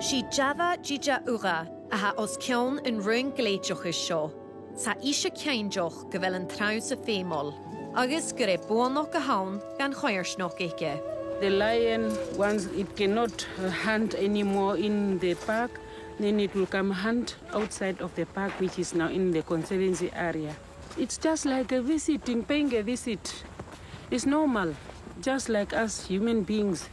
Si java jija ura a ha os cion yn rhywun gleidiwch is sio. Sa isio cianjoch gyfel yn traws y ffemol. Agus gyre buonok a hawn gan choersnok eike. The lion, once it cannot hunt anymore in the park, then it will come hunt outside of the park, which is now in the conservancy area. It's just like a visiting, paying a visit. It's normal, just like us human beings.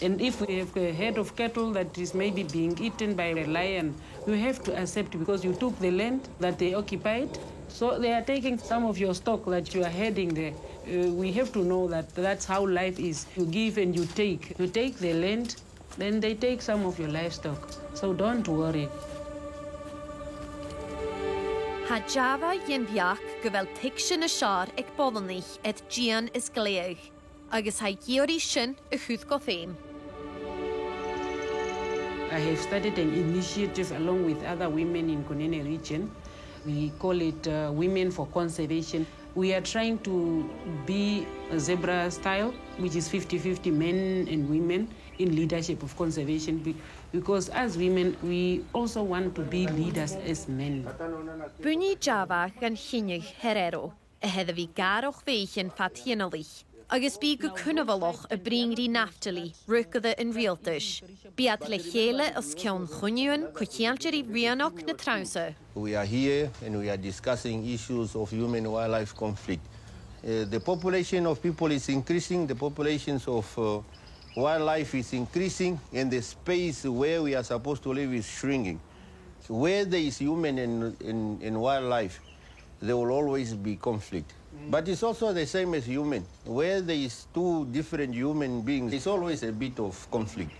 And if we have a herd of cattle that is maybe being eaten by a lion, we have to accept because you took the land that they occupied. So they are taking some of your stock that you are heading there. We have to know that that's how life is. You give and you take. You take the land, then they take some of your livestock. So don't worry. Ha Java yen biach gyfel ticsyn y siar ag bolanich et gian is gleich. Agus ha giori sin y chwth go fame. I have started an initiative along with other women in Kunene region. We call it Women for Conservation. We are trying to be a zebra style, which is 50-50 men and women in leadership of conservation, because as women, we also want to be leaders as men. Buni Java gan chinig herero, a hedda vi garoch vechen fat hienolich. Agus bí go cunavaloch a bringri naftali, rucada in realtish. Biat le chele as cion chuniun, kuchialgeri rianok na trausa. We are here and we are discussing issues of human-wildlife conflict. The population of people is increasing, the populations of wildlife is increasing, and the space where we are supposed to live is shrinking. So where there is human and wildlife, there will always be conflict. But it's also the same as human. Where there is two different human beings, there's always a bit of conflict.